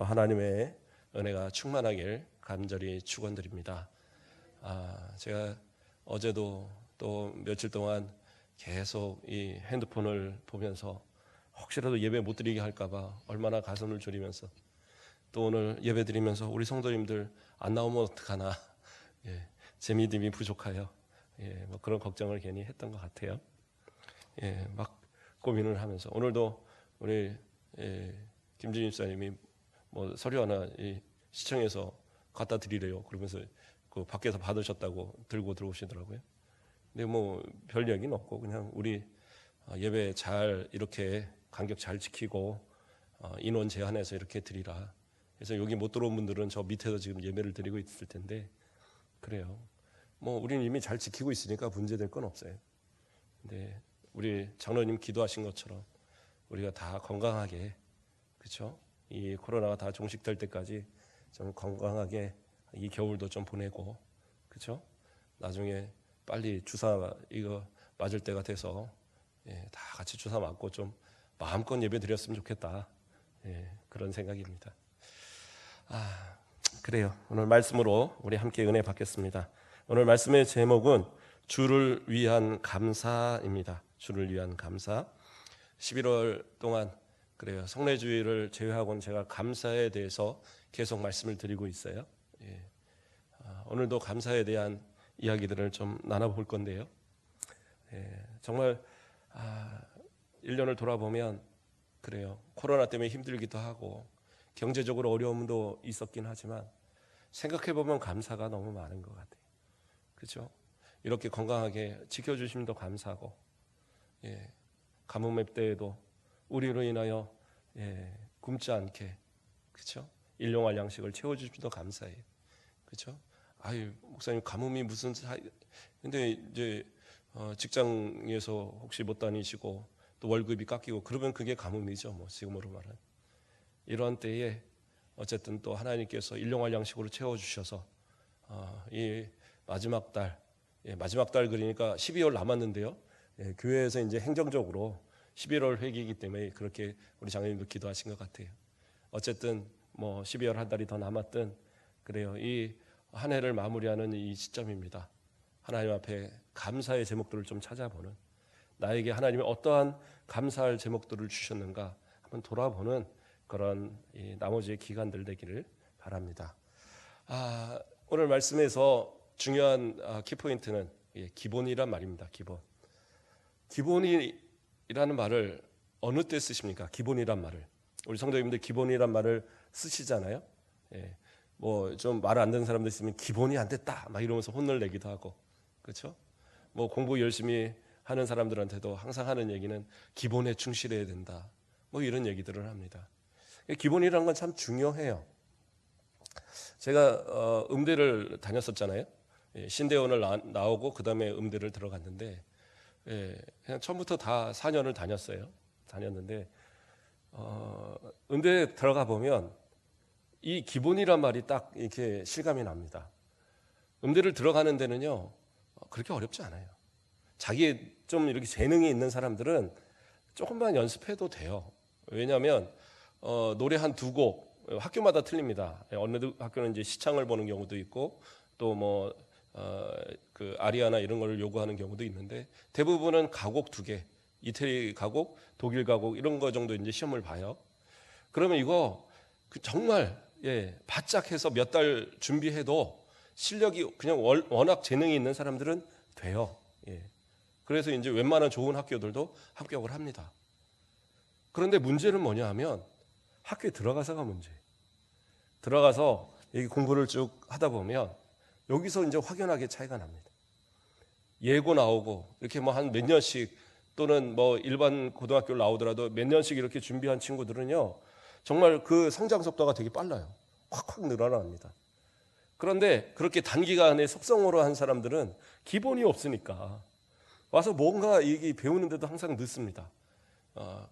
하나님의 은혜가 충만하길 간절히 축원드립니다. 제가 어제도 또 며칠 동안 계속 이 핸드폰을 보면서 혹시라도 예배 못 드리게 할까봐 얼마나 가슴을 졸이면서, 또 오늘 예배 드리면서 우리 성도님들 안 나오면 어떡하나, 재미듦이 부족하여 뭐 그런 걱정을 괜히 했던 것 같아요. 막 고민을 하면서 오늘도 우리 김진희 집사님이 뭐 서류 하나 시청에서 갖다 드리래요. 그러면서 그 밖에서 받으셨다고 들고 들어오시더라고요. 근데 뭐 별 얘기는 없고 그냥 우리 예배 잘 이렇게 간격 잘 지키고 인원 제한해서 이렇게 드리라. 그래서 여기 못 들어온 분들은 저 밑에서 지금 예배를 드리고 있을 텐데, 그래요. 뭐 우리는 이미 잘 지키고 있으니까 문제될 건 없어요. 근데 우리 장로님 기도하신 것처럼 우리가 다 건강하게, 그렇죠? 이 코로나가 다 종식될 때까지 좀 건강하게 이 겨울도 좀 보내고, 그렇죠? 나중에 빨리 주사 이거 맞을 때가 돼서 다 같이 주사 맞고 좀 마음껏 예배 드렸으면 좋겠다. 그런 생각입니다. 그래요. 오늘 말씀으로 우리 함께 은혜 받겠습니다. 오늘 말씀의 제목은 주를 위한 감사입니다. 주를 위한 감사. 11월 동안 그래요. 성례주의를 제외하고는 제가 감사에 대해서 계속 말씀을 드리고 있어요. 오늘도 감사에 대한 이야기들을 좀 나눠볼 건데요. 정말 1년을 돌아보면 그래요. 코로나 때문에 힘들기도 하고 경제적으로 어려움도 있었긴 하지만 생각해보면 감사가 너무 많은 것 같아요. 그렇죠? 이렇게 건강하게 지켜주심도 감사하고, 가뭄의 때에도 우리로 인하여 굶지 않게, 그렇죠? 일용할 양식을 채워주심도 감사해요. 그렇죠? 아유, 목사님 가뭄이 무슨 근데 이제 직장에서 혹시 못 다니시고 또 월급이 깎이고 그러면 그게 가뭄이죠. 뭐 지금으로 말하는. 이런 때에 어쨌든 또 하나님께서 일용할 양식으로 채워주셔서 이 마지막 달, 마지막 달 그러니까 12월 남았는데요. 교회에서 이제 행정적으로 11월 회기이기 때문에 그렇게 우리 장로님도 기도하신 것 같아요. 어쨌든 뭐 12월 한 달이 더 남았든 그래요. 이 한 해를 마무리하는 이 시점입니다. 하나님 앞에 감사의 제목들을 좀 찾아보는, 나에게 하나님이 어떠한 감사할 제목들을 주셨는가 한번 돌아보는 그런 이 나머지의 기간들 되기를 바랍니다. 오늘 말씀에서 중요한 키포인트는 기본이란 말입니다. 기본이라는 말을 어느 때 쓰십니까? 기본이란 말을. 우리 성도님들 기본이란 말을 쓰시잖아요. 뭐 좀 말 안 듣는 사람들 있으면 기본이 안 됐다 막 이러면서 혼을 내기도 하고, 그렇죠? 뭐 공부 열심히 하는 사람들한테도 항상 하는 얘기는 기본에 충실해야 된다. 뭐 이런 얘기들을 합니다. 기본이라는 건 참 중요해요. 제가 음대를 다녔었잖아요. 신대원을 나오고 그 다음에 음대를 들어갔는데, 그냥 처음부터 다 4년을 다녔는데 음대에 들어가 보면 이 기본이란 말이 딱 이렇게 실감이 납니다. 음대를 들어가는 데는요 그렇게 어렵지 않아요. 자기의 좀 이렇게 재능이 있는 사람들은 조금만 연습해도 돼요. 왜냐하면 노래 한 두 곡 학교마다 틀립니다. 어느 학교는 이제 시창을 보는 경우도 있고 또 뭐 그 아리아나 이런 걸 요구하는 경우도 있는데, 대부분은 가곡 두 개, 이태리 가곡, 독일 가곡 이런 거 정도 이제 시험을 봐요. 그러면 이거 정말 바짝 해서 몇 달 준비해도 실력이 그냥 워낙 재능이 있는 사람들은 돼요. 그래서 이제 웬만한 좋은 학교들도 합격을 합니다. 그런데 문제는 뭐냐 하면 학교에 들어가서가 문제예요. 들어가서 여기 공부를 쭉 하다 보면 여기서 이제 확연하게 차이가 납니다. 예고 나오고 이렇게 뭐 한 몇 년씩, 또는 뭐 일반 고등학교를 나오더라도 몇 년씩 이렇게 준비한 친구들은요 정말 그 성장 속도가 되게 빨라요. 확확 늘어납니다. 그런데 그렇게 단기간에 속성으로 한 사람들은 기본이 없으니까 와서 뭔가 이게 배우는데도 항상 늦습니다.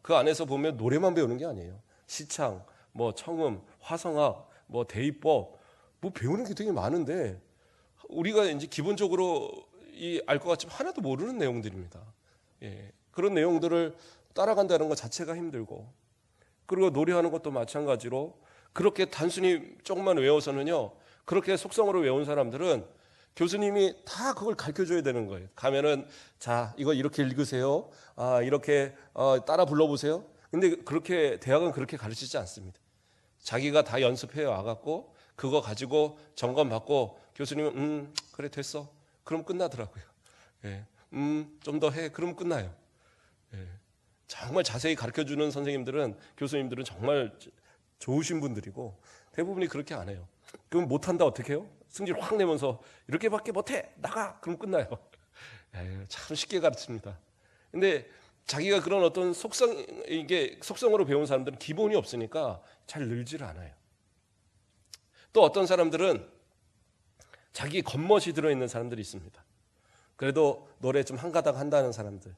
그 안에서 보면 노래만 배우는 게 아니에요. 시창, 뭐 청음, 화성학, 뭐 대입법, 뭐 배우는 게 되게 많은데 우리가 이제 기본적으로 알 것 같지만 하나도 모르는 내용들입니다. 그런 내용들을 따라간다는 것 자체가 힘들고, 그리고 노래하는 것도 마찬가지로 그렇게 단순히 조금만 외워서는요, 그렇게 속성으로 외운 사람들은 교수님이 다 그걸 가르쳐줘야 되는 거예요. 가면은 자, 이거 이렇게 읽으세요. 이렇게 따라 불러보세요. 근데 그렇게 대학은 그렇게 가르치지 않습니다. 자기가 다 연습해 와갖고 그거 가지고 점검 받고 교수님은 그래 됐어. 그럼 끝나더라고요. 예. 좀 더 해. 그럼 끝나요. 예. 정말 자세히 가르쳐주는 선생님들은, 교수님들은 정말 좋으신 분들이고, 대부분이 그렇게 안 해요. 그럼 못한다 어떻게 해요? 승질 확 내면서 이렇게밖에 못해 나가, 그럼 끝나요. 참 쉽게 가르칩니다. 근데 자기가 그런 어떤 이게 속성으로 배운 사람들은 기본이 없으니까 잘 늘질 않아요. 또 어떤 사람들은 자기 겉멋이 들어있는 사람들이 있습니다. 그래도 노래 좀 한가닥 한다는 사람들,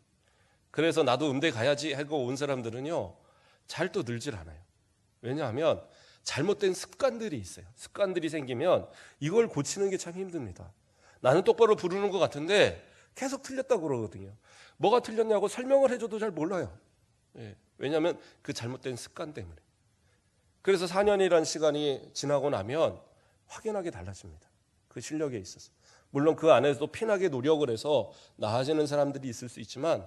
그래서 나도 음대 가야지 하고 온 사람들은요, 잘 또 늘질 않아요. 왜냐하면 잘못된 습관들이 있어요. 습관들이 생기면 이걸 고치는 게 참 힘듭니다. 나는 똑바로 부르는 것 같은데 계속 틀렸다고 그러거든요. 뭐가 틀렸냐고 설명을 해줘도 잘 몰라요. 예. 왜냐하면 그 잘못된 습관 때문에. 그래서 4년이라는 시간이 지나고 나면 확연하게 달라집니다. 그 실력에 있어서. 물론 그 안에서도 피나게 노력을 해서 나아지는 사람들이 있을 수 있지만,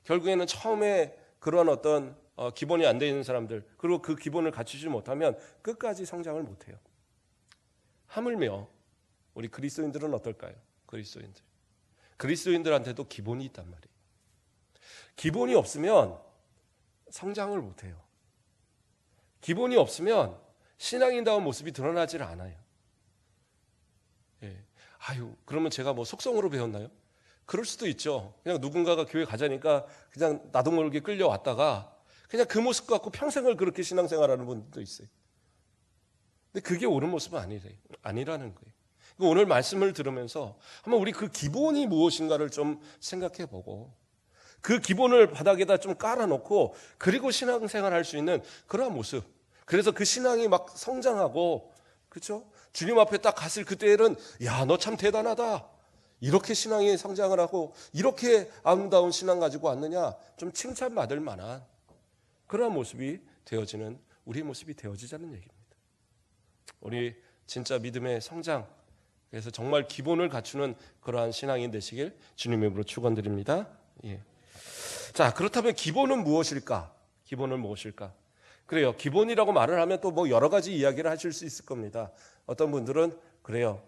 결국에는 처음에 그런 어떤 기본이 안 돼 있는 사람들, 그리고 그 기본을 갖추지 못하면 끝까지 성장을 못해요. 하물며 우리 그리스도인들은 어떨까요? 그리스도인들한테도 기본이 있단 말이에요. 기본이 없으면 성장을 못해요. 기본이 없으면 신앙인다운 모습이 드러나질 않아요. 그러면 제가 뭐 속성으로 배웠나요? 그럴 수도 있죠. 그냥 누군가가 교회 가자니까 그냥 나도 모르게 끌려왔다가 그냥 그 모습 갖고 평생을 그렇게 신앙생활하는 분들도 있어요. 근데 그게 옳은 모습은 아니라는 거예요. 오늘 말씀을 들으면서 한번 우리 그 기본이 무엇인가를 좀 생각해보고, 그 기본을 바닥에다 좀 깔아놓고 그리고 신앙생활 할 수 있는 그러한 모습, 그래서 그 신앙이 막 성장하고, 그렇죠? 주님 앞에 딱 갔을 그때에는 야, 너 참 대단하다, 이렇게 신앙이 성장을 하고 이렇게 아름다운 신앙 가지고 왔느냐, 좀 칭찬받을 만한 그러한 모습이 되어지는, 우리의 모습이 되어지자는 얘기입니다. 우리 진짜 믿음의 성장, 그래서 정말 기본을 갖추는 그러한 신앙인 되시길 주님의 이름으로 축원드립니다. 자, 그렇다면 기본은 무엇일까? 그래요. 기본이라고 말을 하면 또 뭐 여러 가지 이야기를 하실 수 있을 겁니다. 어떤 분들은 그래요.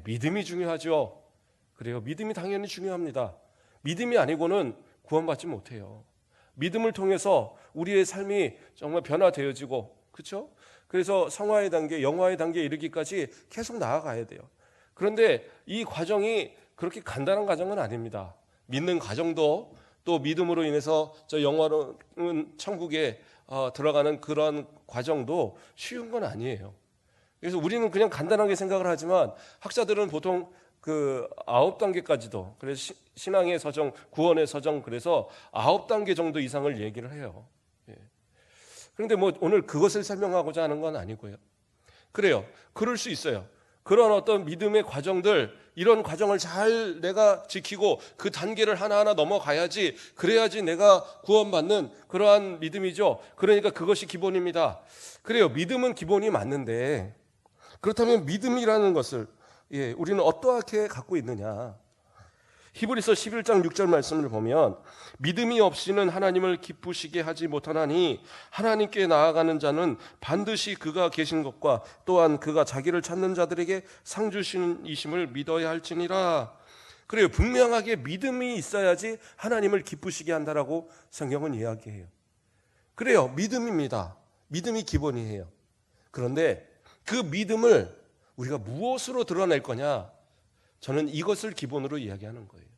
믿음이 중요하죠. 그래요. 믿음이 당연히 중요합니다. 믿음이 아니고는 구원받지 못해요. 믿음을 통해서 우리의 삶이 정말 변화되어지고, 그렇죠? 그래서 성화의 단계, 영화의 단계에 이르기까지 계속 나아가야 돼요. 그런데 이 과정이 그렇게 간단한 과정은 아닙니다. 믿는 과정도, 또 믿음으로 인해서 저 영원한 천국에 들어가는 그런 과정도 쉬운 건 아니에요. 그래서 우리는 그냥 간단하게 생각을 하지만 학자들은 보통 그 9단계까지도, 그래서 신앙의 서정, 구원의 서정, 그래서 9단계 정도 이상을 얘기를 해요. 그런데 뭐 오늘 그것을 설명하고자 하는 건 아니고요. 그래요. 그럴 수 있어요. 그런 어떤 믿음의 과정들, 이런 과정을 잘 내가 지키고 그 단계를 하나하나 넘어가야지, 그래야지 내가 구원받는 그러한 믿음이죠. 그러니까 그것이 기본입니다. 그래요. 믿음은 기본이 맞는데, 그렇다면 믿음이라는 것을 우리는 어떻게 갖고 있느냐? 히브리서 11장 6절 말씀을 보면, 믿음이 없이는 하나님을 기쁘시게 하지 못하나니 하나님께 나아가는 자는 반드시 그가 계신 것과 또한 그가 자기를 찾는 자들에게 상 주시는 이심을 믿어야 할지니라. 그래요. 분명하게 믿음이 있어야지 하나님을 기쁘시게 한다라고 성경은 이야기해요. 그래요. 믿음입니다. 믿음이 기본이에요. 그런데 그 믿음을 우리가 무엇으로 드러낼 거냐? 저는 이것을 기본으로 이야기하는 거예요.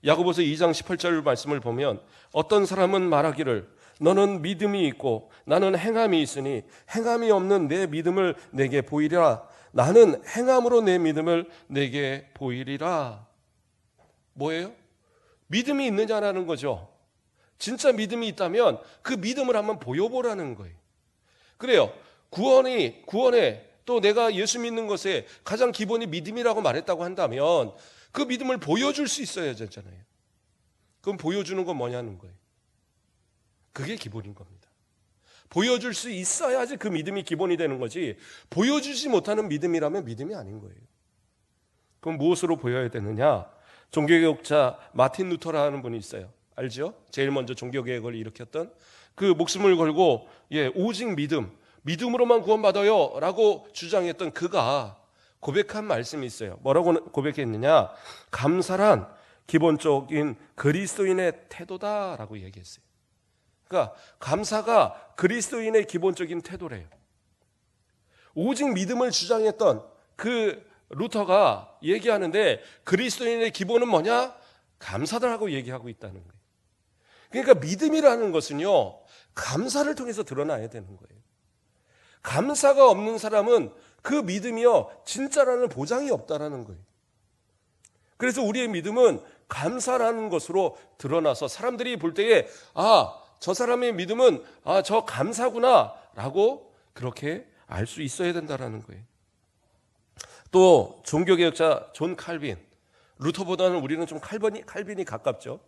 야고보서 2장 18절 말씀을 보면, 어떤 사람은 말하기를 너는 믿음이 있고 나는 행함이 있으니 행함이 없는 내 믿음을 내게 보이리라. 나는 행함으로 내 믿음을 내게 보이리라. 뭐예요? 믿음이 있느냐라는 거죠. 진짜 믿음이 있다면 그 믿음을 한번 보여보라는 거예요. 그래요. 구원에 또 내가 예수 믿는 것에 가장 기본이 믿음이라고 말했다고 한다면 그 믿음을 보여줄 수 있어야 되잖아요. 그럼 보여주는 건 뭐냐는 거예요. 그게 기본인 겁니다. 보여줄 수 있어야지 그 믿음이 기본이 되는 거지, 보여주지 못하는 믿음이라면 믿음이 아닌 거예요. 그럼 무엇으로 보여야 되느냐? 종교개혁자 마틴 루터라는 분이 있어요. 알죠? 제일 먼저 종교개혁을 일으켰던, 그 목숨을 걸고 오직 믿음으로만 구원받아요 라고 주장했던 그가 고백한 말씀이 있어요. 뭐라고 고백했느냐? 감사란 기본적인 그리스도인의 태도다라고 얘기했어요. 그러니까 감사가 그리스도인의 기본적인 태도래요. 오직 믿음을 주장했던 그 루터가 얘기하는데 그리스도인의 기본은 뭐냐? 감사다라고 얘기하고 있다는 거예요. 그러니까 믿음이라는 것은요, 감사를 통해서 드러나야 되는 거예요. 감사가 없는 사람은 그 믿음이요, 진짜라는 보장이 없다라는 거예요. 그래서 우리의 믿음은 감사라는 것으로 드러나서 사람들이 볼 때에 저 사람의 믿음은 저 감사구나 라고 그렇게 알 수 있어야 된다라는 거예요. 또 종교개혁자 존 칼빈, 루터보다는 우리는 좀 칼빈이 가깝죠.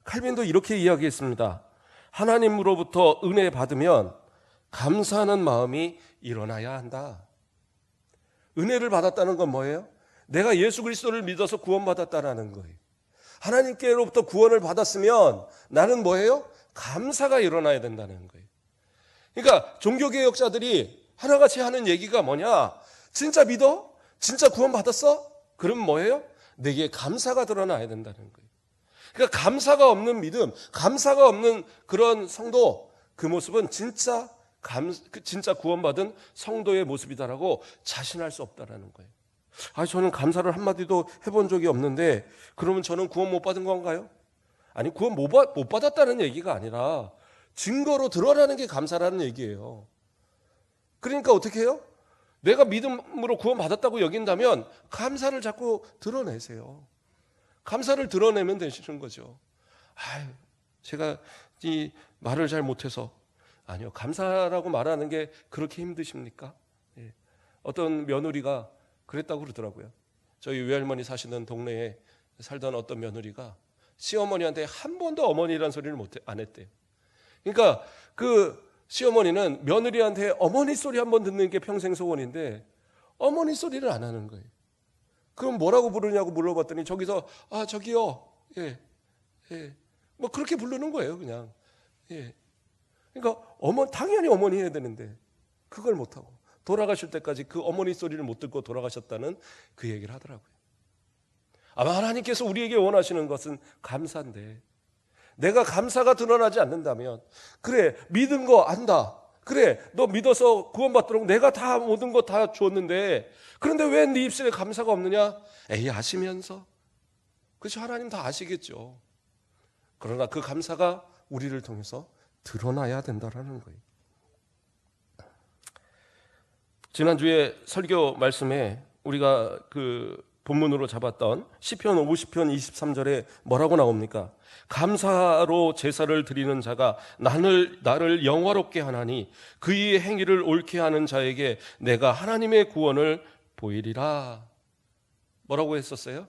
칼빈도 이렇게 이야기했습니다. 하나님으로부터 은혜 받으면 감사하는 마음이 일어나야 한다. 은혜를 받았다는 건 뭐예요? 내가 예수 그리스도를 믿어서 구원받았다는 거예요. 하나님께로부터 구원을 받았으면 나는 뭐예요? 감사가 일어나야 된다는 거예요. 그러니까 종교개혁자들이 하나같이 하는 얘기가 뭐냐? 진짜 믿어? 진짜 구원받았어? 그럼 뭐예요? 내게 감사가 드러나야 된다는 거예요. 그러니까 감사가 없는 믿음, 감사가 없는 그런 성도, 그 모습은 진짜 구원받은 성도의 모습이다라고 자신할 수 없다라는 거예요. 저는 감사를 한마디도 해본 적이 없는데 그러면 저는 구원 못 받은 건가요? 아니, 구원 못 받았다는 얘기가 아니라 증거로 드러나는 게 감사라는 얘기예요. 그러니까 어떻게 해요? 내가 믿음으로 구원 받았다고 여긴다면 감사를 자꾸 드러내세요. 감사를 드러내면 되시는 거죠. 제가 이 말을 잘 못해서. 아니요, 감사라고 말하는 게 그렇게 힘드십니까? 어떤 며느리가 그랬다고 그러더라고요. 저희 외할머니 사시는 동네에 살던 어떤 며느리가 시어머니한테 한 번도 어머니라는 소리를 안 했대요. 그러니까 그 시어머니는 며느리한테 어머니 소리 한 번 듣는 게 평생 소원인데 어머니 소리를 안 하는 거예요. 그럼 뭐라고 부르냐고 물어봤더니 저기서 저기요, 뭐 그렇게 부르는 거예요, 그냥. 그러니까 당연히 어머니 해야 되는데 그걸 못 하고 돌아가실 때까지 그 어머니 소리를 못 듣고 돌아가셨다는 그 얘기를 하더라고요. 아마 하나님께서 우리에게 원하시는 것은 감사인데 내가 감사가 드러나지 않는다면, 그래 믿은 거 안다, 그래 너 믿어서 구원받도록 내가 다 모든 거 다 줬는데 그런데 왜 네 입술에 감사가 없느냐? 아시면서. 그렇죠, 하나님 다 아시겠죠. 그러나 그 감사가 우리를 통해서 드러나야 된다라는 거예요. 지난주에 설교 말씀에 우리가 그 본문으로 잡았던 시편 50편 23절에 뭐라고 나옵니까? 감사로 제사를 드리는 자가 나를 영화롭게 하나니 그의 행위를 옳게 하는 자에게 내가 하나님의 구원을 보이리라. 뭐라고 했었어요?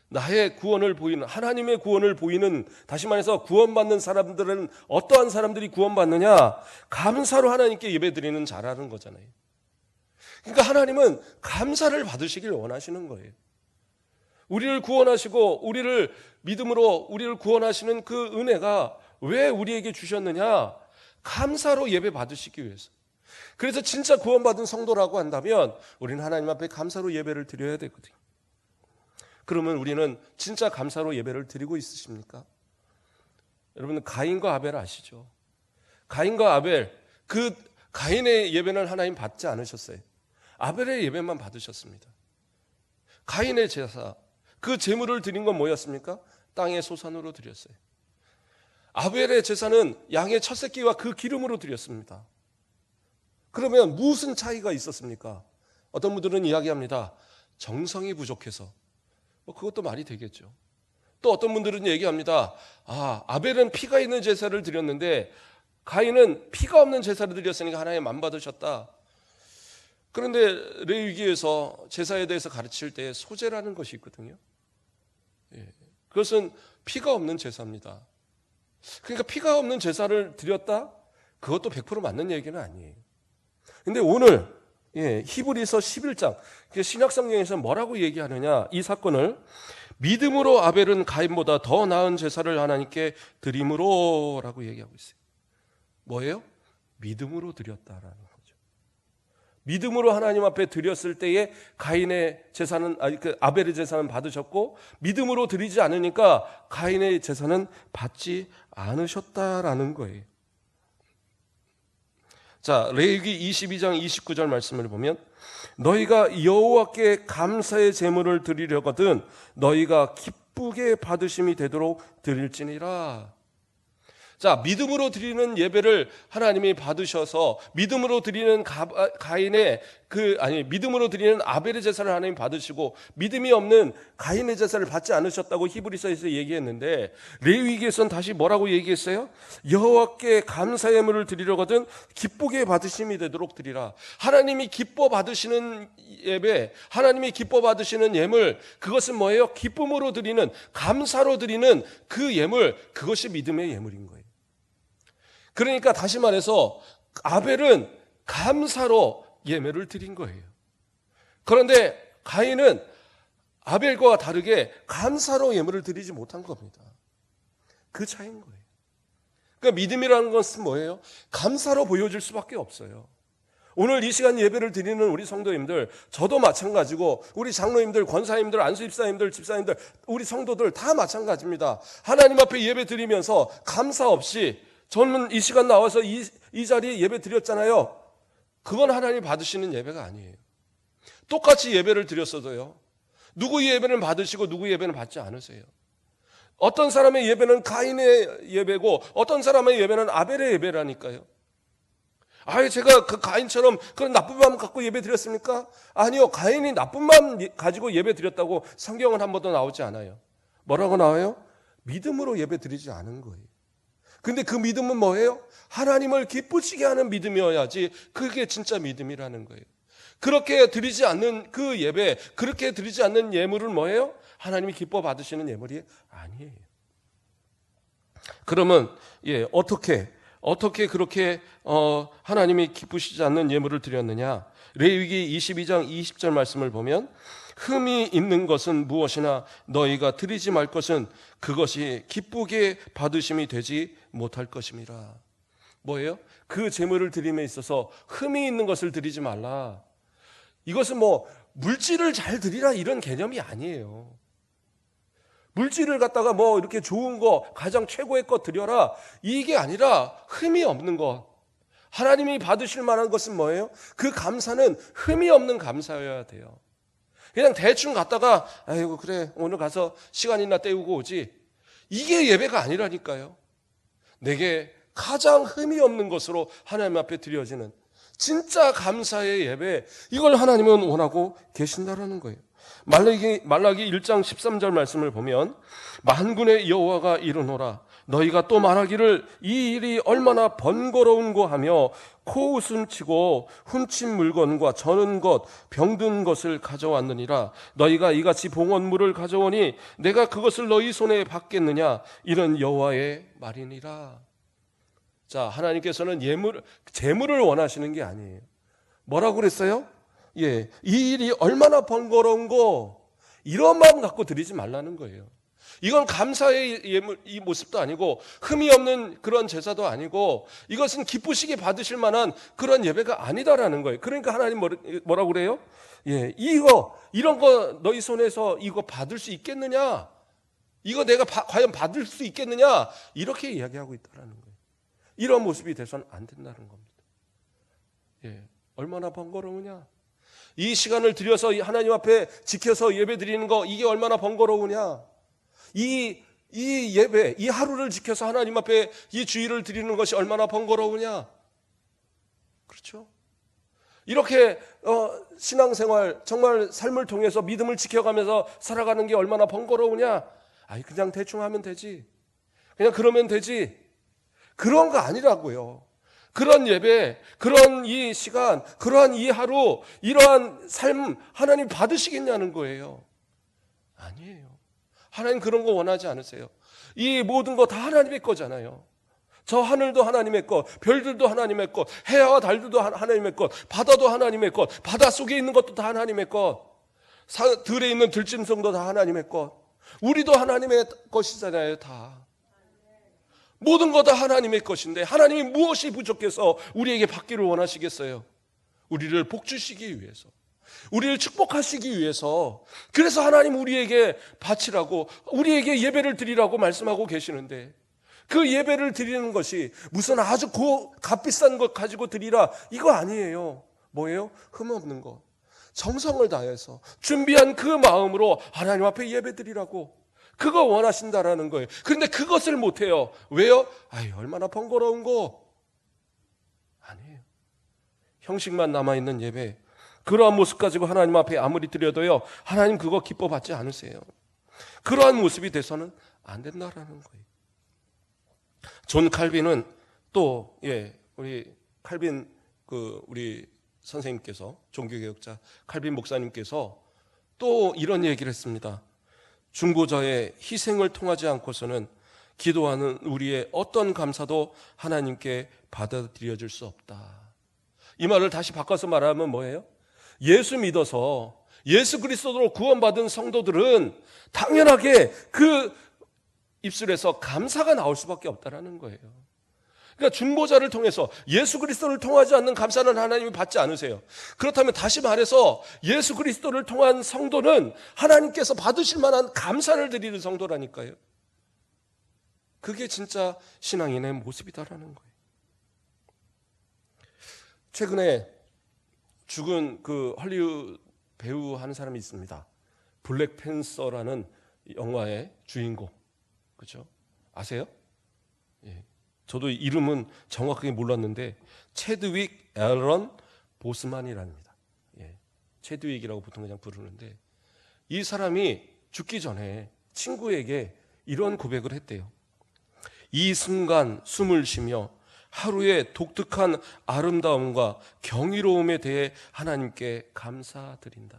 나의 구원을 보이는, 하나님의 구원을 보이는, 다시 말해서 구원받는 사람들은 어떠한 사람들이 구원받느냐? 감사로 하나님께 예배드리는 자라는 거잖아요. 그러니까 하나님은 감사를 받으시길 원하시는 거예요. 우리를 구원하시고 우리를 믿음으로 우리를 구원하시는 그 은혜가 왜 우리에게 주셨느냐? 감사로 예배 받으시기 위해서. 그래서 진짜 구원받은 성도라고 한다면 우리는 하나님 앞에 감사로 예배를 드려야 되거든요. 그러면 우리는 진짜 감사로 예배를 드리고 있으십니까? 여러분, 가인과 아벨 아시죠? 가인과 아벨, 그 가인의 예배는 하나님 받지 않으셨어요. 아벨의 예배만 받으셨습니다. 가인의 제사, 그 제물을 드린 건 뭐였습니까? 땅의 소산으로 드렸어요. 아벨의 제사는 양의 첫 새끼와 그 기름으로 드렸습니다. 그러면 무슨 차이가 있었습니까? 어떤 분들은 이야기합니다. 정성이 부족해서. 그것도 말이 되겠죠. 또 어떤 분들은 얘기합니다. 아벨은 피가 있는 제사를 드렸는데 가인은 피가 없는 제사를 드렸으니까 하나님 안 받으셨다. 그런데 레위기에서 제사에 대해서 가르칠 때 소제라는 것이 있거든요. 그것은 피가 없는 제사입니다. 그러니까 피가 없는 제사를 드렸다? 그것도 100% 맞는 얘기는 아니에요. 근데 오늘 히브리서 11장 신약 성경에서 뭐라고 얘기하느냐, 이 사건을 믿음으로 아벨은 가인보다 더 나은 제사를 하나님께 드림으로 라고 얘기하고 있어요. 뭐예요? 믿음으로 드렸다라는 거죠. 믿음으로 하나님 앞에 드렸을 때에 가인의 제사는 아벨의 제사는 받으셨고, 믿음으로 드리지 않으니까 가인의 제사는 받지 않으셨다라는 거예요. 자, 레위기 22장 29절 말씀을 보면, 너희가 여호와께 감사의 제물을 드리려거든 너희가 기쁘게 받으심이 되도록 드릴지니라. 자, 믿음으로 드리는 예배를 하나님이 받으셔서 믿음으로 드리는 믿음으로 드리는 아벨의 제사를 하나님 받으시고 믿음이 없는 가인의 제사를 받지 않으셨다고 히브리서에서 얘기했는데, 레위기에서는 다시 뭐라고 얘기했어요? 여호와께 감사의 예물을 드리려거든 기쁘게 받으심이 되도록 드리라. 하나님이 기뻐 받으시는 예배, 하나님이 기뻐 받으시는 예물, 그것은 뭐예요? 기쁨으로 드리는, 감사로 드리는 그 예물, 그것이 믿음의 예물인 거예요. 그러니까 다시 말해서 아벨은 감사로 예물을 드린 거예요. 그런데 가인은 아벨과 다르게 감사로 예물을 드리지 못한 겁니다. 그 차이인 거예요. 그러니까 믿음이라는 것은 뭐예요? 감사로 보여줄 수밖에 없어요. 오늘 이 시간 예배를 드리는 우리 성도님들, 저도 마찬가지고 우리 장로님들, 권사님들, 안수집사님들, 집사님들, 우리 성도들 다 마찬가지입니다. 하나님 앞에 예배 드리면서 감사 없이, 저는 이 시간 나와서 이 자리에 예배 드렸잖아요. 그건 하나님 받으시는 예배가 아니에요. 똑같이 예배를 드렸어도요, 누구 예배는 받으시고 누구 예배는 받지 않으세요. 어떤 사람의 예배는 가인의 예배고 어떤 사람의 예배는 아벨의 예배라니까요. 제가 그 가인처럼 그런 나쁜 마음 갖고 예배 드렸습니까? 아니요. 가인이 나쁜 마음 가지고 예배 드렸다고 성경은 한 번도 나오지 않아요. 뭐라고 나와요? 믿음으로 예배 드리지 않은 거예요. 근데 그 믿음은 뭐예요? 하나님을 기쁘시게 하는 믿음이어야지 그게 진짜 믿음이라는 거예요. 그렇게 드리지 않는 그 예배, 그렇게 드리지 않는 예물은 뭐예요? 하나님이 기뻐 받으시는 예물이 아니에요. 그러면 어떻게 그렇게 하나님이 기쁘시지 않는 예물을 드렸느냐? 레위기 22장 20절 말씀을 보면, 흠이 있는 것은 무엇이나 너희가 드리지 말 것은 그것이 기쁘게 받으심이 되지 못할 것임이라. 뭐예요? 그 제물을 드림에 있어서 흠이 있는 것을 드리지 말라. 이것은 물질을 잘 드리라 이런 개념이 아니에요. 물질을 갖다가 이렇게 좋은 거, 가장 최고의 것 드려라, 이게 아니라 흠이 없는 것. 하나님이 받으실 만한 것은 뭐예요? 그 감사는 흠이 없는 감사여야 돼요. 그냥 대충 갔다가 아이고 그래 오늘 가서 시간이나 때우고 오지, 이게 예배가 아니라니까요. 내게 가장 흠이 없는 것으로 하나님 앞에 드려지는 진짜 감사의 예배, 이걸 하나님은 원하고 계신다라는 거예요. 말라기 1장 13절 말씀을 보면, 만군의 여호와가 이르노라 너희가 또 말하기를 이 일이 얼마나 번거로운고 하며 코웃음 치고 훔친 물건과 저는 것 병든 것을 가져왔느니라. 너희가 이같이 봉헌물을 가져오니 내가 그것을 너희 손에 받겠느냐, 이런 여호와의 말이니라. 자, 하나님께서는 재물을 원하시는 게 아니에요. 뭐라고 그랬어요? 이 일이 얼마나 번거로운고, 이런 마음 갖고 드리지 말라는 거예요. 이건 감사의 예물, 이 모습도 아니고 흠이 없는 그런 제사도 아니고, 이것은 기쁘시게 받으실 만한 그런 예배가 아니다라는 거예요. 그러니까 하나님 뭐라고 그래요? 이런 거 너희 손에서 이거 받을 수 있겠느냐? 이거 내가 과연 받을 수 있겠느냐? 이렇게 이야기하고 있다라는 거예요. 이런 모습이 돼서는 안 된다는 겁니다. 얼마나 번거로우냐? 이 시간을 들여서 하나님 앞에 지켜서 예배 드리는 거, 이게 얼마나 번거로우냐? 이 예배, 이 하루를 지켜서 하나님 앞에 이 주일을 드리는 것이 얼마나 번거로우냐? 그렇죠? 이렇게 신앙생활, 정말 삶을 통해서 믿음을 지켜가면서 살아가는 게 얼마나 번거로우냐? 그냥 대충 하면 되지. 그냥 그러면 되지. 그런 거 아니라고요. 그런 예배, 그런 이 시간, 그러한 이 하루, 이러한 삶 하나님 받으시겠냐는 거예요. 아니에요. 하나님 그런 거 원하지 않으세요. 이 모든 거 다 하나님의 거잖아요. 저 하늘도 하나님의 것, 별들도 하나님의 것, 해와 달들도 하나님의 것, 바다도 하나님의 것, 바다 속에 있는 것도 다 하나님의 것, 들에 있는 들짐승도 다 하나님의 것, 우리도 하나님의 것이잖아요. 다 모든 것 다 하나님의 것인데 하나님이 무엇이 부족해서 우리에게 받기를 원하시겠어요? 우리를 복주시기 위해서, 우리를 축복하시기 위해서. 그래서 하나님 우리에게 바치라고, 우리에게 예배를 드리라고 말씀하고 계시는데, 그 예배를 드리는 것이 무슨 아주 값비싼 것 가지고 드리라, 이거 아니에요. 뭐예요? 흠없는 것, 정성을 다해서 준비한 그 마음으로 하나님 앞에 예배 드리라고, 그거 원하신다라는 거예요. 그런데 그것을 못해요. 왜요? 아유, 얼마나 번거로운 거. 아니에요. 형식만 남아있는 예배, 그러한 모습 가지고 하나님 앞에 아무리 드려도요, 하나님 그거 기뻐 받지 않으세요. 그러한 모습이 돼서는 안 된다라는 거예요. 존 칼빈은 또, 우리 칼빈, 우리 선생님께서, 종교개혁자 칼빈 목사님께서 또 이런 얘기를 했습니다. 중보자의 희생을 통하지 않고서는 기도하는 우리의 어떤 감사도 하나님께 받아들여질 수 없다. 이 말을 다시 바꿔서 말하면 뭐예요? 예수 믿어서 예수 그리스도로 구원받은 성도들은 당연하게 그 입술에서 감사가 나올 수밖에 없다는 거예요. 그러니까 중보자를 통해서, 예수 그리스도를 통하지 않는 감사는 하나님이 받지 않으세요. 그렇다면 다시 말해서 예수 그리스도를 통한 성도는 하나님께서 받으실 만한 감사를 드리는 성도라니까요. 그게 진짜 신앙인의 모습이다라는 거예요. 최근에 죽은 그 헐리우드 배우 한 사람이 있습니다. 블랙팬서라는 영화의 주인공. 그렇죠? 아세요? 예. 저도 이름은 정확하게 몰랐는데 체드윅 앨런 보스만이랍니다. 예. 체드윅이라고 보통 그냥 부르는데, 이 사람이 죽기 전에 친구에게 이런 고백을 했대요. 이 순간 숨을 쉬며 하루의 독특한 아름다움과 경이로움에 대해 하나님께 감사드린다.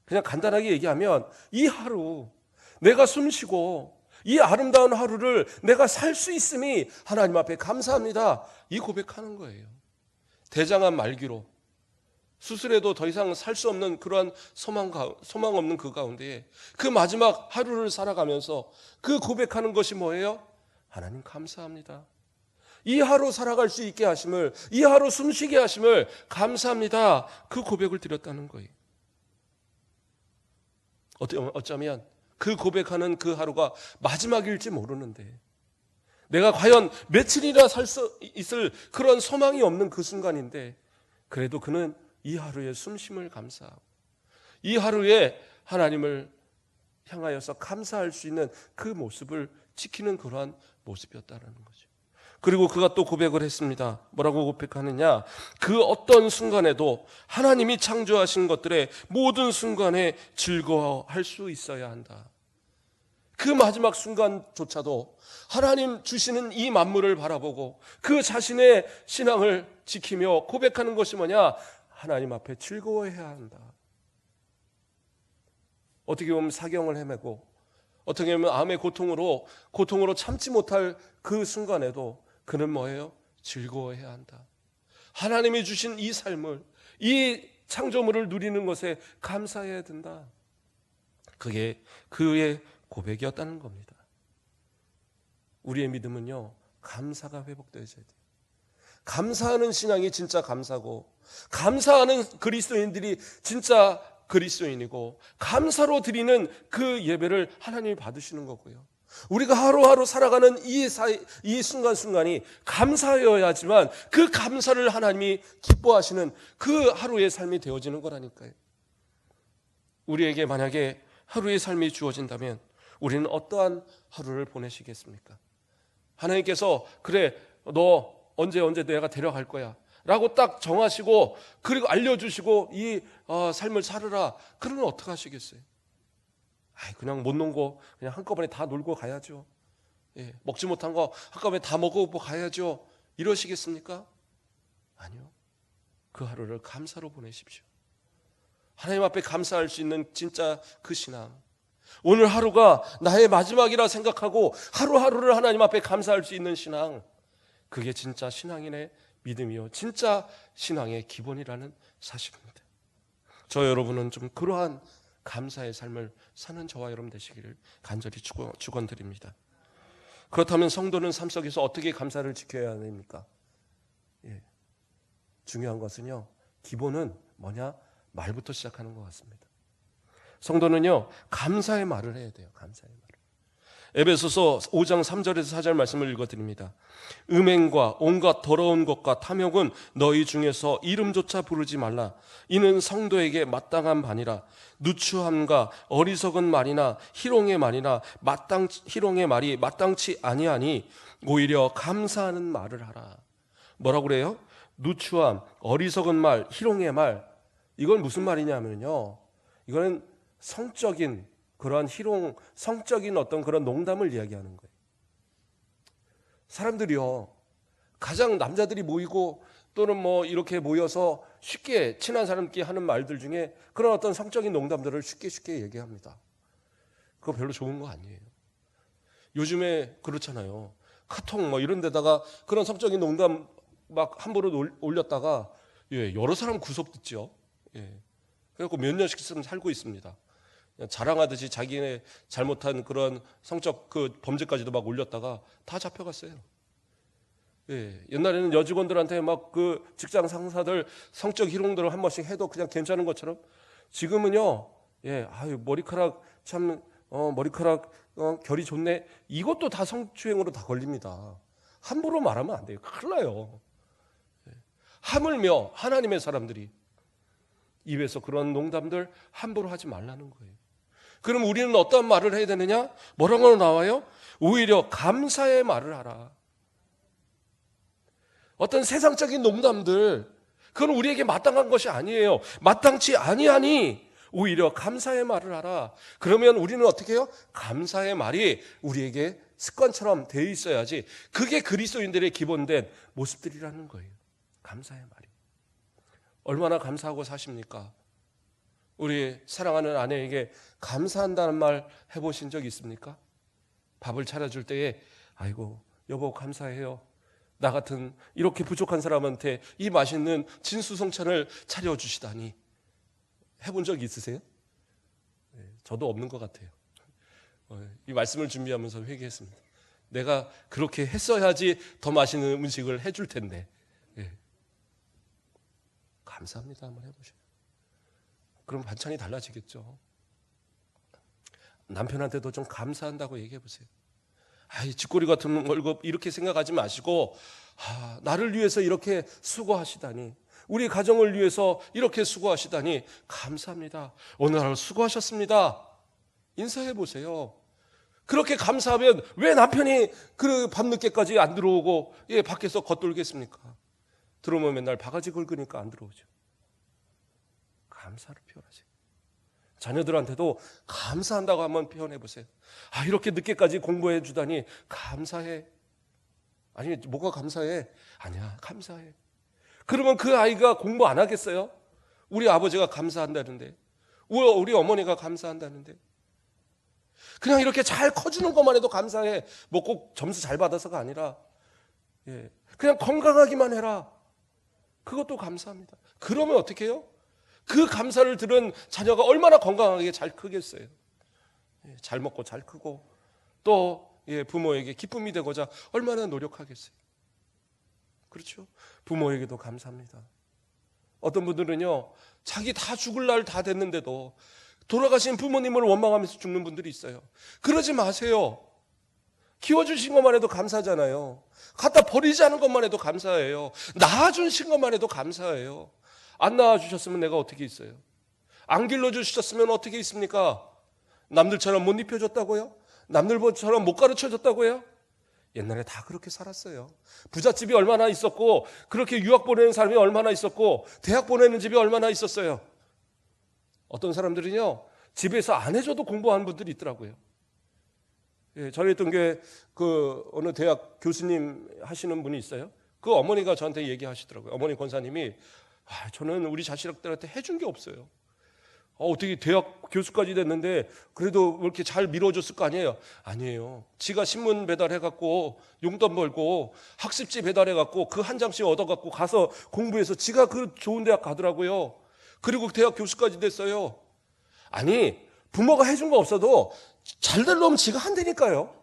그냥 간단하게 얘기하면, 이 하루 내가 숨 쉬고 이 아름다운 하루를 내가 살 수 있음이 하나님 앞에 감사합니다, 이 고백하는 거예요. 대장암 말기로 수술해도 더 이상 살 수 없는 그러한 소망 없는 그 가운데 그 마지막 하루를 살아가면서 그 고백하는 것이 뭐예요? 하나님 감사합니다, 이 하루 살아갈 수 있게 하심을, 이 하루 숨쉬게 하심을 감사합니다, 그 고백을 드렸다는 거예요. 어쩌면 그 고백하는 그 하루가 마지막일지 모르는데, 내가 과연 며칠이나 살 수 있을 그런 소망이 없는 그 순간인데, 그래도 그는 이 하루의 숨쉼을 감사하고 이 하루에 하나님을 향하여서 감사할 수 있는 그 모습을 지키는 그러한 모습이었다는 거죠. 그리고 그가 또 고백을 했습니다. 뭐라고 고백하느냐? 그 어떤 순간에도 하나님이 창조하신 것들의 모든 순간에 즐거워할 수 있어야 한다. 그 마지막 순간조차도 하나님 주시는 이 만물을 바라보고 그 자신의 신앙을 지키며 고백하는 것이 뭐냐? 하나님 앞에 즐거워해야 한다. 어떻게 보면 사경을 헤매고, 어떻게 보면 암의 고통으로 참지 못할 그 순간에도 그는 뭐예요? 즐거워해야 한다. 하나님이 주신 이 삶을, 이 창조물을 누리는 것에 감사해야 된다. 그게 그의 고백이었다는 겁니다. 우리의 믿음은요, 감사가 회복되어야 돼요. 감사하는 신앙이 진짜 감사고, 감사하는 그리스도인들이 진짜 그리스도인이고, 감사로 드리는 그 예배를 하나님이 받으시는 거고요. 우리가 하루하루 살아가는 이 순간순간이 감사여야지만 그 감사를 하나님이 기뻐하시는 그 하루의 삶이 되어지는 거라니까요. 우리에게 만약에 하루의 삶이 주어진다면 우리는 어떠한 하루를 보내시겠습니까? 하나님께서 그래, 너 언제 내가 데려갈 거야 라고 딱 정하시고, 그리고 알려주시고 이 삶을 살으라, 그러면 어떻게 하시겠어요? 그냥 못 논 거 그냥 한꺼번에 다 놀고 가야죠. 먹지 못한 거 한꺼번에 다 먹고 가야죠. 이러시겠습니까? 아니요. 그 하루를 감사로 보내십시오. 하나님 앞에 감사할 수 있는 진짜 그 신앙, 오늘 하루가 나의 마지막이라 생각하고 하루하루를 하나님 앞에 감사할 수 있는 신앙, 그게 진짜 신앙인의 믿음이요, 진짜 신앙의 기본이라는 사실입니다. 저 여러분은 좀 그러한 감사의 삶을 사는 저와 여러분 되시기를 간절히 축원드립니다. 그렇다면 성도는 삶 속에서 어떻게 감사를 지켜야 됩니까? 중요한 것은요, 기본은 뭐냐? 말부터 시작하는 것 같습니다. 성도는요, 감사의 말을 해야 돼요. 감사의 말을. 에베소서 5장 3절에서 4절 말씀을 읽어드립니다. 음행과 온갖 더러운 것과 탐욕은 너희 중에서 이름조차 부르지 말라. 이는 성도에게 마땅한 반이라. 누추함과 어리석은 말이나 희롱의 말이나 희롱의 말이 마땅치 아니하니 오히려 감사하는 말을 하라. 뭐라고 그래요? 누추함, 어리석은 말, 희롱의 말. 이건 무슨 말이냐면요, 이거는 성적인 그러한 희롱, 성적인 어떤 그런 농담을 이야기하는 거예요. 사람들이요, 가장 남자들이 모이고 또는 뭐 이렇게 모여서 쉽게 친한 사람끼리 하는 말들 중에 그런 어떤 성적인 농담들을 쉽게 얘기합니다. 그거 별로 좋은 거 아니에요. 요즘에 그렇잖아요. 카톡 뭐 이런 데다가 그런 성적인 농담 막 함부로 올렸다가 여러 사람 구속 듣죠. 그래갖고 몇 년씩 살고 있습니다. 자랑하듯이 자기네 잘못한 그런 성적 그 범죄까지도 막 올렸다가 다 잡혀갔어요. 옛날에는 여직원들한테 막 그 직장 상사들 성적 희롱들을 한 번씩 해도 그냥 괜찮은 것처럼, 지금은요, 머리카락 참, 머리카락 결이 좋네. 이것도 다 성추행으로 다 걸립니다. 함부로 말하면 안 돼요. 큰일 나요. 하물며 하나님의 사람들이 입에서 그런 농담들 함부로 하지 말라는 거예요. 그럼 우리는 어떤 말을 해야 되느냐? 뭐라고 나와요? 오히려 감사의 말을 하라. 어떤 세상적인 농담들, 그건 우리에게 마땅한 것이 아니에요. 마땅치 아니하니 오히려 감사의 말을 하라. 그러면 우리는 어떻게 해요? 감사의 말이 우리에게 습관처럼 되어 있어야지. 그게 그리스도인들의 기본된 모습들이라는 거예요. 감사의 말이. 얼마나 감사하고 사십니까? 우리 사랑하는 아내에게 감사한다는 말 해보신 적 있습니까? 밥을 차려줄 때에 아이고 여보 감사해요. 나 같은 이렇게 부족한 사람한테 이 맛있는 진수성찬을 차려주시다니. 해본 적 있으세요? 저도 없는 것 같아요. 이 말씀을 준비하면서 회개했습니다. 내가 그렇게 했어야지 더 맛있는 음식을 해줄 텐데. 감사합니다 한번 해보세요. 그럼 반찬이 달라지겠죠. 남편한테도 좀 감사한다고 얘기해 보세요. 쥐꼬리 같은 월급 이렇게 생각하지 마시고, 나를 위해서 이렇게 수고하시다니, 우리 가정을 위해서 이렇게 수고하시다니 감사합니다. 오늘 하루 수고하셨습니다. 인사해 보세요. 그렇게 감사하면 왜 남편이 그 밤늦게까지 안 들어오고 밖에서 겉돌겠습니까? 들어오면 맨날 바가지 긁으니까 안 들어오죠. 감사를 표현하세요. 자녀들한테도 감사한다고 한번 표현해 보세요. 이렇게 늦게까지 공부해 주다니 감사해. 아니 뭐가 감사해? 아니야 감사해. 그러면 그 아이가 공부 안 하겠어요? 우리 아버지가 감사한다는데, 우리 어머니가 감사한다는데, 그냥 이렇게 잘 커주는 것만 해도 감사해. 뭐 꼭 점수 잘 받아서가 아니라 그냥 건강하기만 해라. 그것도 감사합니다. 그러면 어떻게 해요? 그 감사를 들은 자녀가 얼마나 건강하게 잘 크겠어요. 잘 먹고 잘 크고 또 부모에게 기쁨이 되고자 얼마나 노력하겠어요. 그렇죠? 부모에게도 감사합니다. 어떤 분들은요, 자기 다 죽을 날 다 됐는데도 돌아가신 부모님을 원망하면서 죽는 분들이 있어요. 그러지 마세요. 키워주신 것만 해도 감사하잖아요. 갖다 버리지 않은 것만 해도 감사해요. 낳아주신 것만 해도 감사해요. 안 낳아주셨으면 내가 어떻게 있어요? 안 길러주셨으면 어떻게 있습니까? 남들처럼 못 입혀줬다고요? 남들처럼 못 가르쳐줬다고요? 옛날에 다 그렇게 살았어요. 부잣집이 얼마나 있었고, 그렇게 유학 보내는 사람이 얼마나 있었고, 대학 보내는 집이 얼마나 있었어요. 어떤 사람들은요, 집에서 안 해줘도 공부하는 분들이 있더라고요. 저희 있던 교회 어느 대학 교수님 하시는 분이 있어요. 그 어머니가 저한테 얘기하시더라고요. 어머니 권사님이 저는 우리 자식들한테 해준 게 없어요. 어떻게 대학 교수까지 됐는데 그래도 이렇게 잘 밀어줬을 거 아니에요? 아니에요. 지가 신문 배달해갖고 용돈 벌고 학습지 배달해갖고 그 한 장씩 얻어갖고 가서 공부해서 지가 그 좋은 대학 가더라고요. 그리고 대학 교수까지 됐어요. 아니, 부모가 해준 거 없어도 잘 될 놈 지가 한다니까요.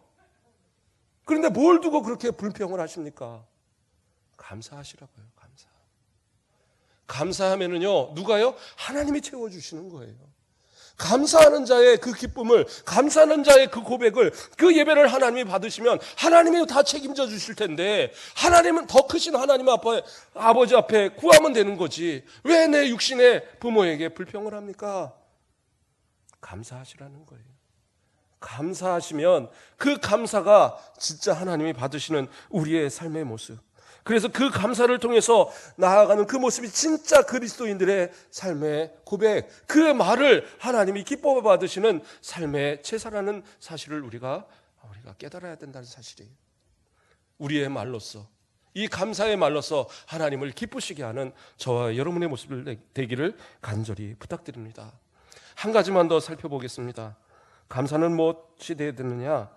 그런데 뭘 두고 그렇게 불평을 하십니까? 감사하시라고요. 감사하면은요, 누가요? 하나님이 채워주시는 거예요. 감사하는 자의 그 기쁨을, 감사하는 자의 그 고백을, 그 예배를 하나님이 받으시면 하나님이 다 책임져 주실 텐데, 하나님은 더 크신 하나님 앞에, 아버지 앞에 구하면 되는 거지. 왜 내 육신의 부모에게 불평을 합니까? 감사하시라는 거예요. 감사하시면 그 감사가 진짜 하나님이 받으시는 우리의 삶의 모습. 그래서 그 감사를 통해서 나아가는 그 모습이 진짜 그리스도인들의 삶의 고백, 그 말을 하나님이 기뻐 받으시는 삶의 제사라는 사실을 우리가 깨달아야 된다는 사실이에요. 우리의 말로서, 이 감사의 말로서 하나님을 기쁘시게 하는 저와 여러분의 모습을 되기를 간절히 부탁드립니다. 한 가지만 더 살펴보겠습니다. 감사는 무엇이 되어야 되느냐?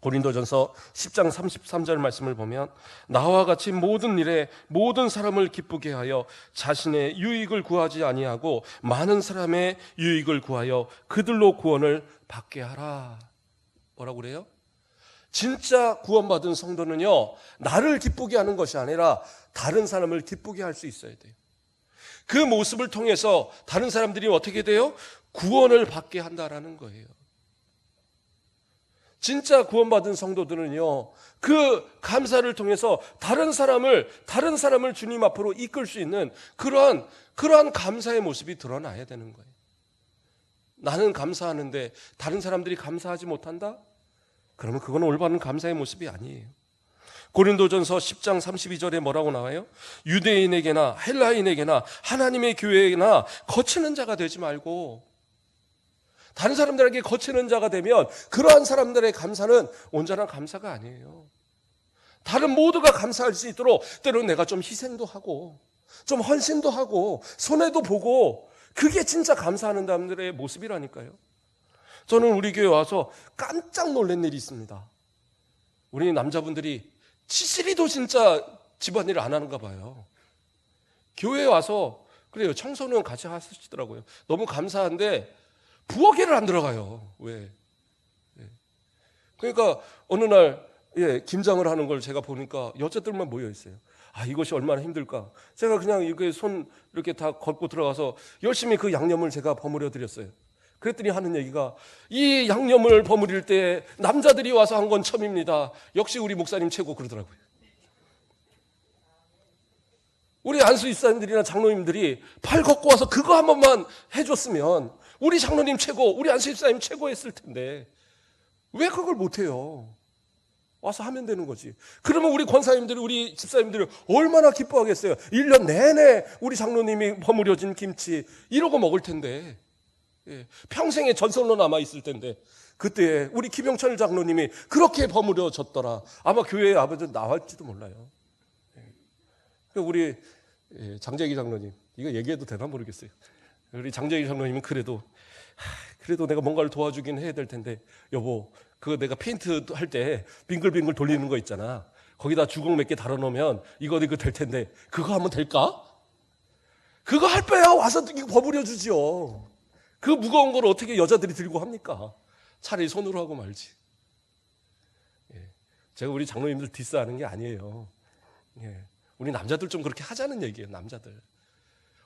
고린도전서 10장 33절 말씀을 보면 나와 같이 모든 일에 모든 사람을 기쁘게 하여 자신의 유익을 구하지 아니하고 많은 사람의 유익을 구하여 그들로 구원을 받게 하라. 뭐라고 그래요? 진짜 구원받은 성도는요, 나를 기쁘게 하는 것이 아니라 다른 사람을 기쁘게 할 수 있어야 돼요. 그 모습을 통해서 다른 사람들이 어떻게 돼요? 구원을 받게 한다라는 거예요. 진짜 구원받은 성도들은요, 그 감사를 통해서 다른 사람을 주님 앞으로 이끌 수 있는 그러한 감사의 모습이 드러나야 되는 거예요. 나는 감사하는데 다른 사람들이 감사하지 못한다? 그러면 그건 올바른 감사의 모습이 아니에요. 고린도전서 10장 32절에 뭐라고 나와요? 유대인에게나 헬라인에게나 하나님의 교회에나 거치는 자가 되지 말고, 다른 사람들에게 거치는 자가 되면 그러한 사람들의 감사는 온전한 감사가 아니에요. 다른 모두가 감사할 수 있도록 때로는 내가 좀 희생도 하고 좀 헌신도 하고 손해도 보고, 그게 진짜 감사하는 사람들의 모습이라니까요. 저는 우리 교회 와서 깜짝 놀란 일이 있습니다. 우리 남자분들이 치실이도 진짜 집안일을 안 하는가 봐요. 교회에 와서 그래요, 청소는 같이 하시더라고요. 너무 감사한데 부엌에를 안 들어가요. 왜? 그러니까 어느 날 김장을 하는 걸 제가 보니까 여자들만 모여 있어요. 아, 이것이 얼마나 힘들까. 제가 그냥 이렇게 손 이렇게 다 걷고 들어가서 열심히 그 양념을 제가 버무려 드렸어요. 그랬더니 하는 얘기가, 이 양념을 버무릴 때 남자들이 와서 한 건 처음입니다. 역시 우리 목사님 최고, 그러더라고요. 우리 안수 집사님들이나 장로님들이 팔 걷고 와서 그거 한 번만 해줬으면 우리 장로님 최고, 우리 안수 집사님 최고 했을 텐데 왜 그걸 못해요? 와서 하면 되는 거지. 그러면 우리 권사님들이, 우리 집사님들이 얼마나 기뻐하겠어요. 1년 내내 우리 장로님이 버무려진 김치 이러고 먹을 텐데, 평생의 전설로 남아있을 텐데, 그때 우리 김영철 장로님이 그렇게 버무려졌더라. 아마 교회에 아버지 나올지도 몰라요. 우리 장재기 장로님, 이거 얘기해도 되나 모르겠어요. 우리 장재기 장로님은 그래도 내가 뭔가를 도와주긴 해야 될 텐데, 여보, 그거 내가 페인트 할 때 빙글빙글 돌리는 거 있잖아. 거기다 주걱 몇 개 달아놓으면 이거 될 텐데 그거 하면 될까? 그거 할 바야 와서 이거 버무려 주지요. 그 무거운 걸 어떻게 여자들이 들고 합니까? 차라리 손으로 하고 말지. 제가 우리 장로님들 디스하는 게 아니에요. 우리 남자들 좀 그렇게 하자는 얘기예요. 남자들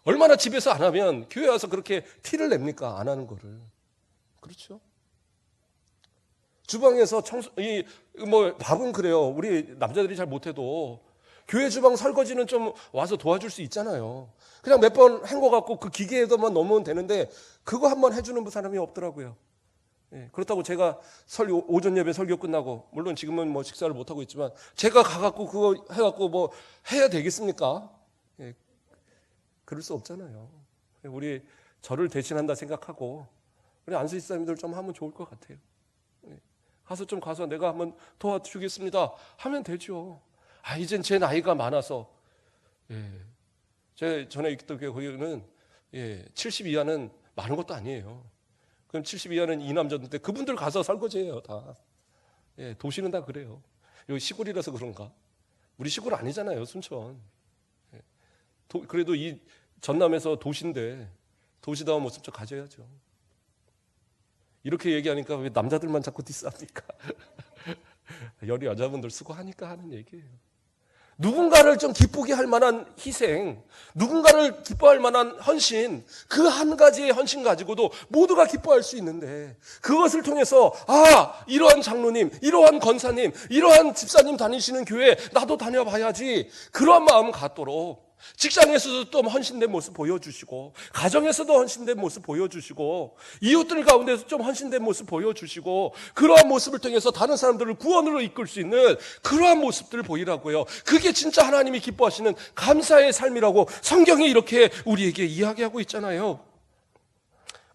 얼마나 집에서 안 하면 교회 와서 그렇게 티를 냅니까? 안 하는 거를. 그렇죠? 주방에서 밥은 그래요. 우리 남자들이 잘 못해도 교회 주방 설거지는 좀 와서 도와줄 수 있잖아요. 그냥 몇 번 헹궈갖고 그 기계에서만 넣으면 되는데 그거 한번 해주는 사람이 없더라고요. 그렇다고 제가 오전 예배 설교 끝나고, 물론 지금은 식사를 못하고 있지만, 제가 가갖고 그거 해갖고 해야 되겠습니까? 그럴 수 없잖아요. 우리 저를 대신한다 생각하고 우리 안수 집사님들 좀 하면 좋을 것 같아요. 가서 내가 한번 도와주겠습니다 하면 되죠. 이젠 제 나이가 많아서, 제가 전에 있던 거기는 70 이하는 많은 것도 아니에요. 그럼 70 이하는 이남자인데 그분들 가서 설거지해요 다. 예, 도시는 다 그래요. 여기 시골이라서 그런가? 우리 시골 아니잖아요, 순천. 예, 그래도 이 전남에서 도시인데 도시다운 모습 좀 가져야죠. 이렇게 얘기하니까 왜 남자들만 자꾸 디스합니까? 여리 여자분들 수고하니까 하는 얘기예요. 누군가를 좀 기쁘게 할 만한 희생, 누군가를 기뻐할 만한 헌신, 그 한 가지의 헌신 가지고도 모두가 기뻐할 수 있는데 그것을 통해서 이러한 장로님, 이러한 권사님, 이러한 집사님 다니시는 교회 나도 다녀봐야지, 그러한 마음 갖도록 직장에서도 또 헌신된 모습 보여주시고, 가정에서도 헌신된 모습 보여주시고, 이웃들 가운데서 좀 헌신된 모습 보여주시고, 그러한 모습을 통해서 다른 사람들을 구원으로 이끌 수 있는 그러한 모습들을 보이라고요. 그게 진짜 하나님이 기뻐하시는 감사의 삶이라고 성경이 이렇게 우리에게 이야기하고 있잖아요.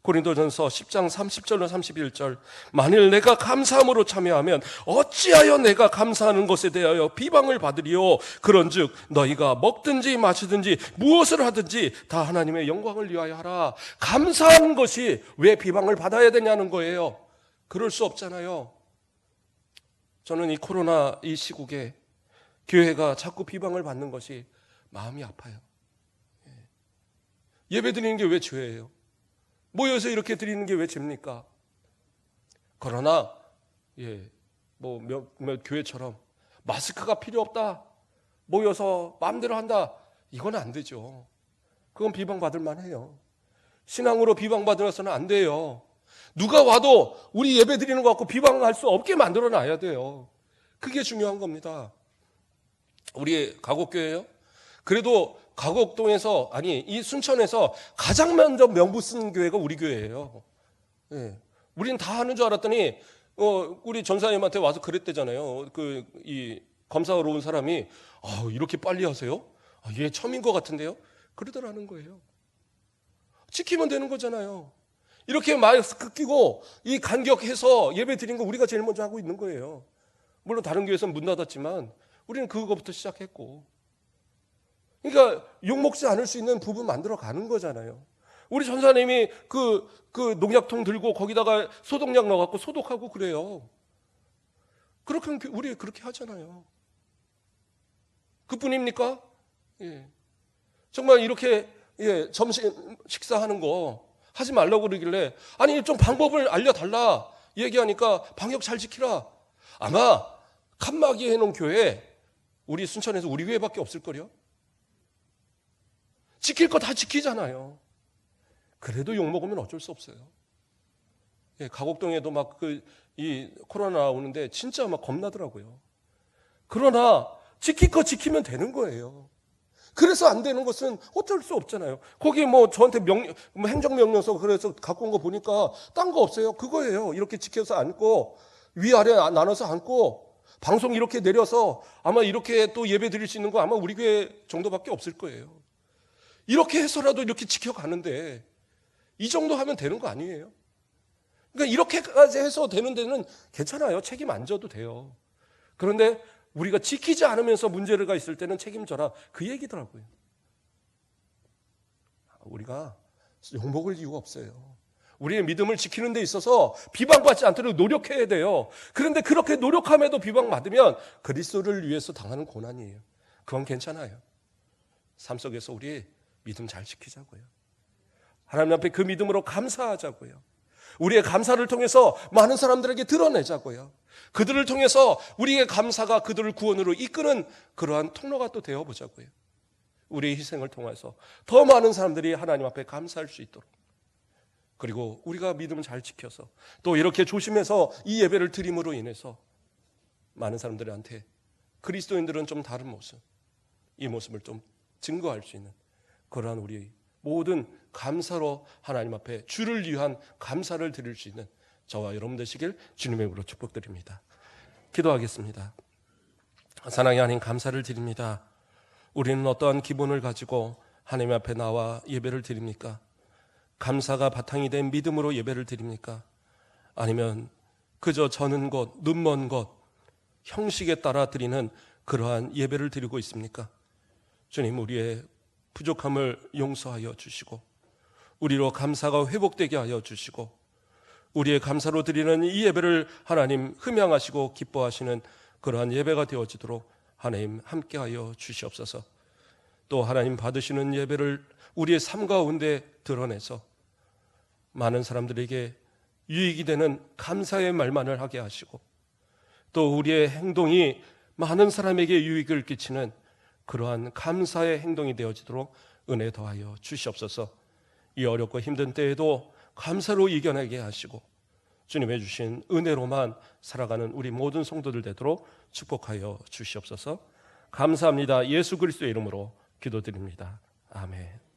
고린도전서 10장 30절로 31절, 만일 내가 감사함으로 참여하면 어찌하여 내가 감사하는 것에 대하여 비방을 받으리요. 그런즉 너희가 먹든지 마시든지 무엇을 하든지 다 하나님의 영광을 위하여 하라. 감사하는 것이 왜 비방을 받아야 되냐는 거예요. 그럴 수 없잖아요. 저는 이 코로나 이 시국에 교회가 자꾸 비방을 받는 것이 마음이 아파요. 예배 드리는 게 왜 죄예요? 모여서 이렇게 드리는 게 왜 죄입니까? 그러나 몇 교회처럼 마스크가 필요 없다, 모여서 마음대로 한다, 이건 안 되죠. 그건 비방받을 만해요. 신앙으로 비방받아서는 안 돼요. 누가 와도 우리 예배 드리는 것 같고 비방할 수 없게 만들어놔야 돼요. 그게 중요한 겁니다. 우리 가곡교회요? 그래도 가곡동에서, 이 순천에서 가장 먼저 명부 쓴 교회가 우리 교회예요. 예. 우리는 다 하는 줄 알았더니 우리 전사님한테 와서 그랬대잖아요. 이 검사하러 온 사람이 이렇게 빨리 하세요? 얘 처음인 것 같은데요? 그러더라는 거예요. 지키면 되는 거잖아요. 이렇게 마스크 끼고 이 간격해서 예배 드린 거 우리가 제일 먼저 하고 있는 거예요. 물론 다른 교회에서는 문 닫았지만 우리는 그거부터 시작했고, 그러니까 욕먹지 않을 수 있는 부분 만들어 가는 거잖아요. 우리 전사님이 그 농약통 들고 거기다가 소독약 넣어갖고 소독하고 그래요. 그렇게 우리 그렇게 하잖아요. 그뿐입니까? 예. 정말 이렇게 점심 식사하는 거 하지 말라고 그러길래, 좀 방법을 알려달라 얘기하니까 방역 잘 지키라. 아마 칸막이 해놓은 교회 우리 순천에서 우리 교회밖에 없을걸요? 지킬 거 다 지키잖아요. 그래도 욕먹으면 어쩔 수 없어요. 가곡동에도 이 코로나 오는데 진짜 막 겁나더라고요. 그러나 지킬 거 지키면 되는 거예요. 그래서 안 되는 것은 어쩔 수 없잖아요. 거기 저한테 행정명령서 그래서 갖고 온 거 보니까 딴 거 없어요. 그거예요. 이렇게 지켜서 앉고 위아래 나눠서 앉고 방송 이렇게 내려서 아마 이렇게 또 예배 드릴 수 있는 거 아마 우리 교회 정도밖에 없을 거예요. 이렇게 해서라도 이렇게 지켜가는데 이 정도 하면 되는 거 아니에요? 그러니까 이렇게까지 해서 되는 데는 괜찮아요. 책임 안 져도 돼요. 그런데 우리가 지키지 않으면서 문제가 있을 때는 책임져라, 그 얘기더라고요. 우리가 욕먹을 이유가 없어요. 우리의 믿음을 지키는 데 있어서 비방받지 않도록 노력해야 돼요. 그런데 그렇게 노력함에도 비방받으면 그리스도를 위해서 당하는 고난이에요. 그건 괜찮아요. 삶 속에서 우리 믿음 잘 지키자고요. 하나님 앞에 그 믿음으로 감사하자고요. 우리의 감사를 통해서 많은 사람들에게 드러내자고요. 그들을 통해서 우리의 감사가 그들을 구원으로 이끄는 그러한 통로가 또 되어보자고요. 우리의 희생을 통해서 더 많은 사람들이 하나님 앞에 감사할 수 있도록, 그리고 우리가 믿음을 잘 지켜서 또 이렇게 조심해서 이 예배를 드림으로 인해서 많은 사람들한테 그리스도인들은 좀 다른 모습, 이 모습을 좀 증거할 수 있는 그러한 우리 모든 감사로 하나님 앞에 주를 위한 감사를 드릴 수 있는 저와 여러분 되시길 주님의 이름으로 축복드립니다. 기도하겠습니다. 사랑의 하나님, 감사를 드립니다. 우리는 어떠한 기본을 가지고 하나님 앞에 나와 예배를 드립니까? 감사가 바탕이 된 믿음으로 예배를 드립니까? 아니면 그저 저는 것, 눈먼 것, 형식에 따라 드리는 그러한 예배를 드리고 있습니까? 주님, 우리의 부족함을 용서하여 주시고 우리로 감사가 회복되게 하여 주시고 우리의 감사로 드리는 이 예배를 하나님 흠양하시고 기뻐하시는 그러한 예배가 되어지도록 하나님 함께하여 주시옵소서. 또 하나님 받으시는 예배를 우리의 삶 가운데 드러내서 많은 사람들에게 유익이 되는 감사의 말만을 하게 하시고 또 우리의 행동이 많은 사람에게 유익을 끼치는 그러한 감사의 행동이 되어지도록 은혜 더하여 주시옵소서. 이 어렵고 힘든 때에도 감사로 이겨내게 하시고 주님의 주신 은혜로만 살아가는 우리 모든 성도들 되도록 축복하여 주시옵소서. 감사합니다. 예수 그리스도의 이름으로 기도드립니다. 아멘.